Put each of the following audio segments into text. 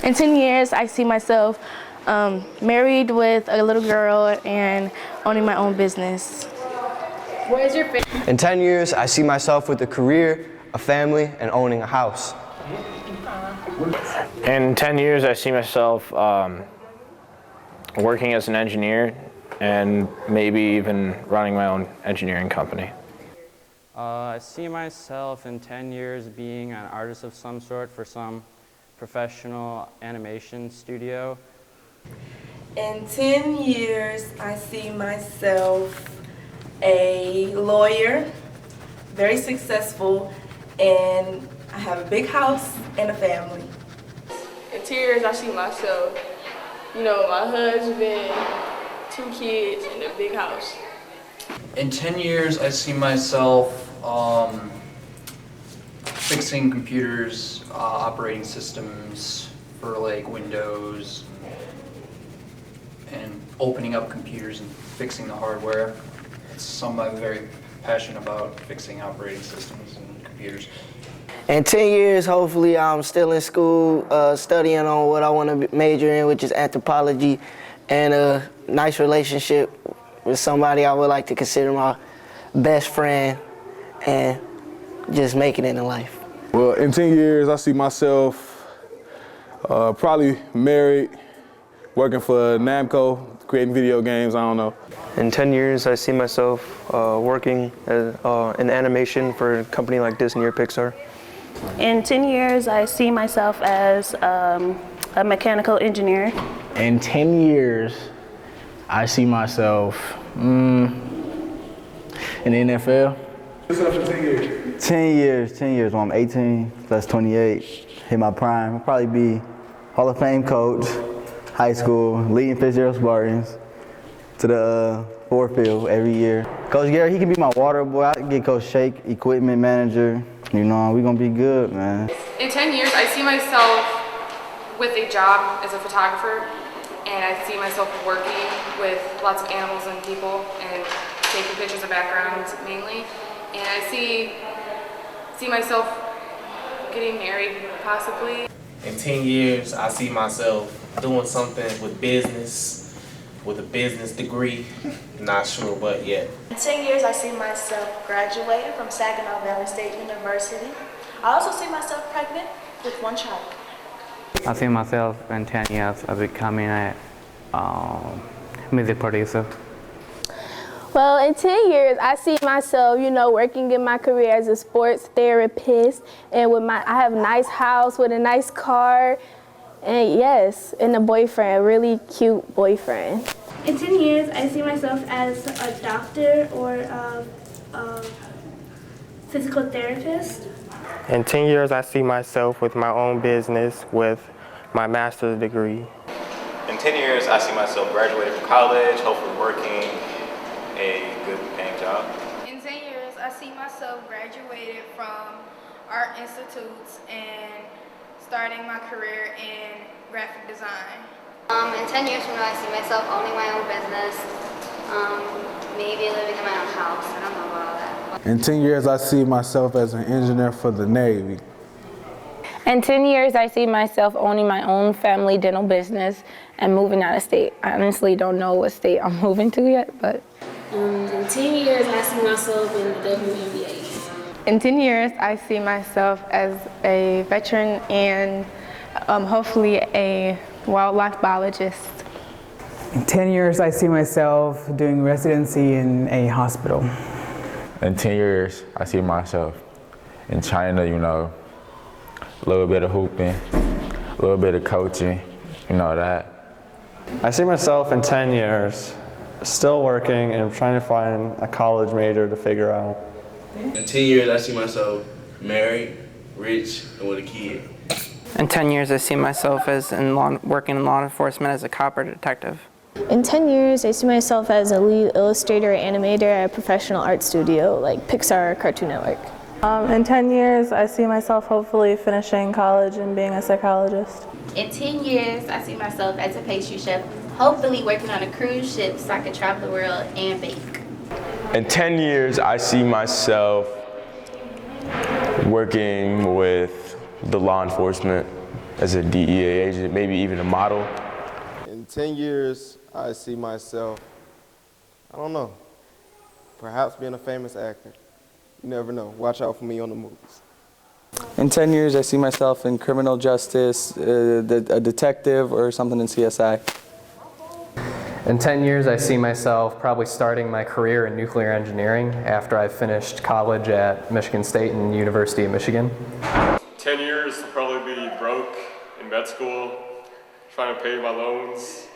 In 10 years, I see myself married with a little girl and owning my own business. What is your favorite? In 10 years, I see myself with a career, a family, and owning a house. In 10 years, I see myself working as an engineer and maybe even running my own engineering company. I see myself in 10 years being an artist of some sort for some professional animation studio. In 10 years, I see myself a lawyer, very successful, and I have a big house and a family. In 10 years, I see myself, my husband, 2 kids, and a big house. In 10 years, I see myself fixing computers, operating systems for like Windows, and opening up computers and fixing the hardware. It's something I'm very passionate about, fixing operating systems and computers. In 10 years, hopefully, I'm still in school, studying on what I want to major in, which is anthropology, and a nice relationship with somebody I would like to consider my best friend, and just making it in life. Well, in 10 years, I see myself probably married, working for Namco, creating video games, I don't know. In 10 years, I see myself working in animation for a company like Disney or Pixar. In 10 years, I see myself as a mechanical engineer. In 10 years, I see myself in the NFL. What's up for 10 years? 10 years when I'm 18 plus 28, hit my prime. I'll probably be Hall of Fame coach, high school, leading Fitzgerald Spartans to the fourth field every year. Coach Gary, he can be my water boy. I can get Coach Shake, equipment manager. We're gonna be good, man. In 10 years, I see myself with a job as a photographer, and I see myself working with lots of animals and people and taking pictures of backgrounds mainly. And I see myself getting married, possibly. In 10 years, I see myself doing something with business, with a business degree. Not sure what yet. In 10 years, I see myself graduating from Saginaw Valley State University. I also see myself pregnant with 1 child. I see myself in 10 years of becoming a music producer. Well, in 10 years, I see myself, working in my career as a sports therapist, and I have a nice house with a nice car, and yes, and a boyfriend, a really cute boyfriend. In 10 years, I see myself as a doctor or a physical therapist. In 10 years, I see myself with my own business with my master's degree. In 10 years, I see myself graduating from college, hopefully working a good paying job. In 10 years, I see myself graduated from art institutes and starting my career in graphic design. In 10 years from now, I see myself owning my own business, maybe living in my own house. I don't know about all that. In 10 years, I see myself as an engineer for the Navy. In 10 years, I see myself owning my own family dental business and moving out of state. I honestly don't know what state I'm moving to yet, but. In 10 years, I see myself in the WNBA. In 10 years, I see myself as a veteran and hopefully a wildlife biologist. In 10 years, I see myself doing residency in a hospital. In 10 years, I see myself in China, a little bit of hooping, a little bit of coaching, that. I see myself in 10 years still working and trying to find a college major to figure out. In 10 years, I see myself married, rich, and with a kid. In 10 years, I see myself working in law enforcement as a cop or detective. In 10 years, I see myself as a lead illustrator, animator at a professional art studio like Pixar or Cartoon Network. In 10 years, I see myself hopefully finishing college and being a psychologist. In 10 years, I see myself as a pastry chef, hopefully working on a cruise ship so I can travel the world and bake. In 10 years, I see myself working with the law enforcement as a DEA agent, maybe even a model. In 10 years, I see myself, I don't know, perhaps being a famous actor. You never know. Watch out for me on the movies. In 10 years, I see myself in criminal justice, a detective or something in CSI. In 10 years, I see myself probably starting my career in nuclear engineering after I've finished college at Michigan State and University of Michigan. 10 years, I'll probably be broke in med school, trying to pay my loans,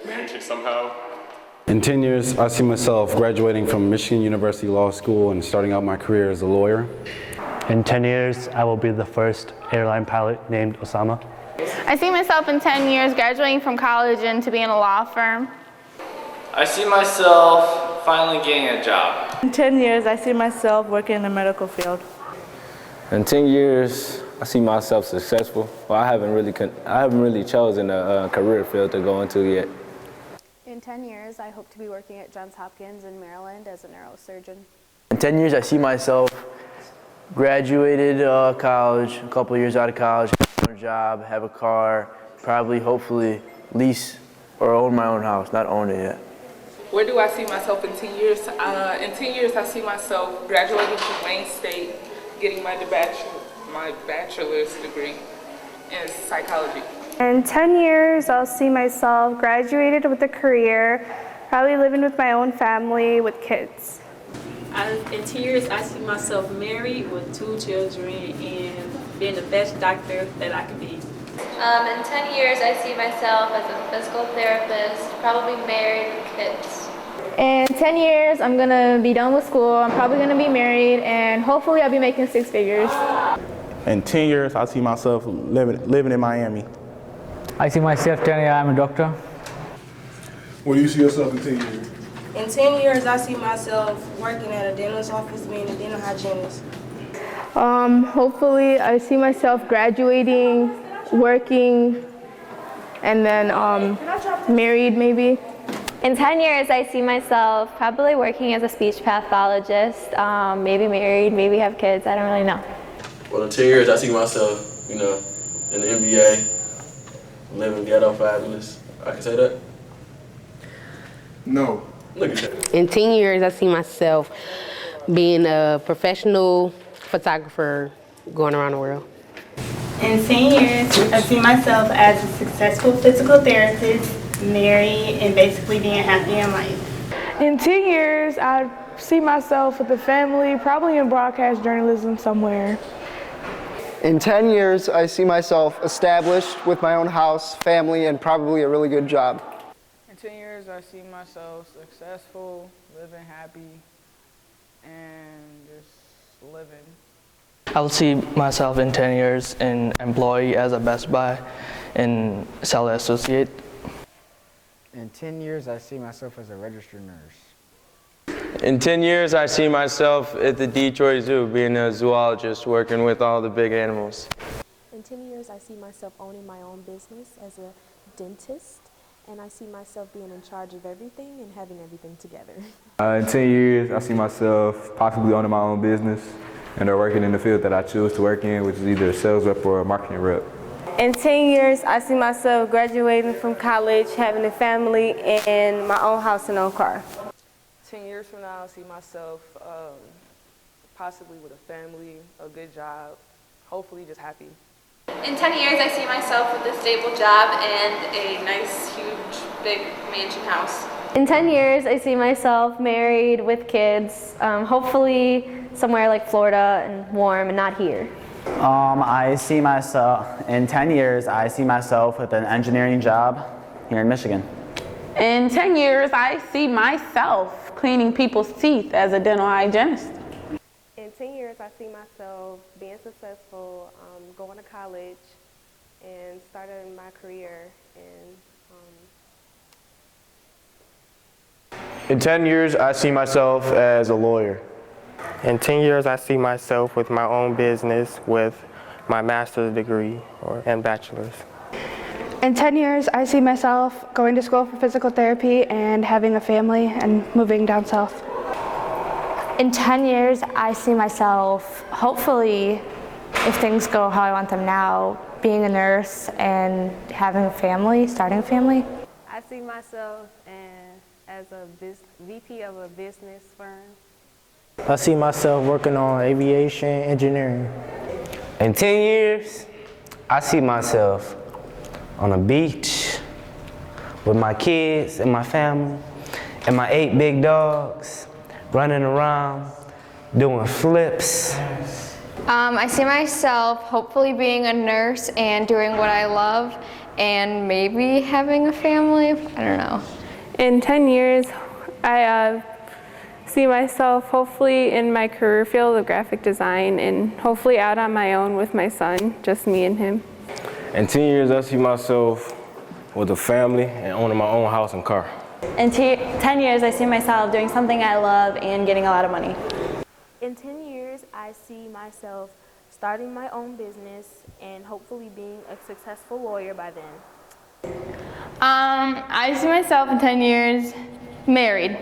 managing somehow. In 10 years, I see myself graduating from Michigan University Law School and starting out my career as a lawyer. In 10 years, I will be the first airline pilot named Osama. I see myself in 10 years graduating from college and to be in a law firm. I see myself finally getting a job. In 10 years, I see myself working in the medical field. In 10 years, I see myself successful. Well, I haven't really chosen a career field to go into yet. In 10 years, I hope to be working at Johns Hopkins in Maryland as a neurosurgeon. In 10 years, I see myself graduated college, a couple years out of college, have a job, have a car, probably, hopefully, lease or own my own house, not own it yet. Where do I see myself in 10 years? In 10 years, I see myself graduating from Wayne State, getting my bachelor's degree in psychology. In 10 years, I'll see myself graduated with a career, probably living with my own family with kids. In 10 years, I see myself married with 2 children and being the best doctor that I could be. In 10 years, I see myself as a physical therapist, probably married with kids. In 10 years, I'm gonna be done with school. I'm probably gonna be married, and hopefully I'll be making 6 figures. In 10 years, I see myself living in Miami. I see myself telling you I'm a doctor. Where do you see yourself in 10 years? In 10 years, I see myself working at a dentist's office, being a dental hygienist. Hopefully I see myself graduating, working, and then married maybe. In 10 years, I see myself probably working as a speech pathologist, maybe married, maybe have kids, I don't really know. Well, in 10 years, I see myself, in the NBA, living ghetto fabulous. I can say that? No. Look at that. In 10 years, I see myself being a professional photographer going around the world. In 10 years, I see myself as a successful physical therapist, married, and basically being happy in life. In 10 years, I see myself with a family, probably in broadcast journalism somewhere. In 10 years, I see myself established with my own house, family, and probably a really good job. In 10 years, I see myself successful, living happy, and just living. I'll see myself in 10 years an employee as a Best Buy and seller associate. In 10 years, I see myself as a registered nurse. In 10 years, I see myself at the Detroit Zoo being a zoologist working with all the big animals. In 10 years, I see myself owning my own business as a dentist, and I see myself being in charge of everything and having everything together. In 10 years, I see myself possibly owning my own business and working in the field that I choose to work in, which is either a sales rep or a marketing rep. In 10 years, I see myself graduating from college, having a family, and my own house and own car. 10 years from now, I see myself possibly with a family, a good job, hopefully just happy. In 10 years, I see myself with a stable job and a nice, huge, big mansion house. In 10 years, I see myself married with kids, hopefully somewhere like Florida and warm and not here. I see myself, in 10 years, I see myself with an engineering job here in Michigan. In 10 years, I see myself cleaning people's teeth as a dental hygienist. In 10 years, I see myself being successful, going to college, and starting my career. In 10 years, I see myself as a lawyer. In 10 years, I see myself with my own business with my master's degree and bachelor's. In 10 years, I see myself going to school for physical therapy and having a family and moving down south. In 10 years, I see myself hopefully if things go how I want them now, being a nurse and having a family, starting a family. I see myself as a VP of a business firm. I see myself working on aviation engineering. In 10 years, I see myself on a beach with my kids and my family and my 8 big dogs, running around, doing flips. I see myself hopefully being a nurse and doing what I love and maybe having a family. I don't know. In 10 years, I see myself hopefully in my career field of graphic design and hopefully out on my own with my son, just me and him. In 10 years, I see myself with a family and owning my own house and car. In 10 years, I see myself doing something I love and getting a lot of money. In 10 years, I see myself starting my own business and hopefully being a successful lawyer by then. I see myself in 10 years married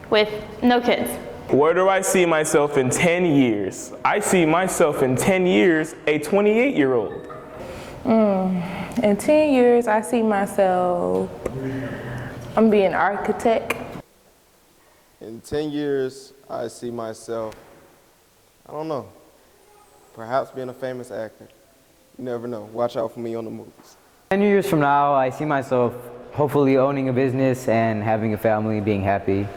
with no kids. Where do I see myself in 10 years? I see myself in 10 years a 28-year-old. In 10 years, I see myself, I'm being an architect. In 10 years, I see myself, I don't know, perhaps being a famous actor. You never know. Watch out for me on the movies. 10 years from now, I see myself hopefully owning a business and having a family, being happy.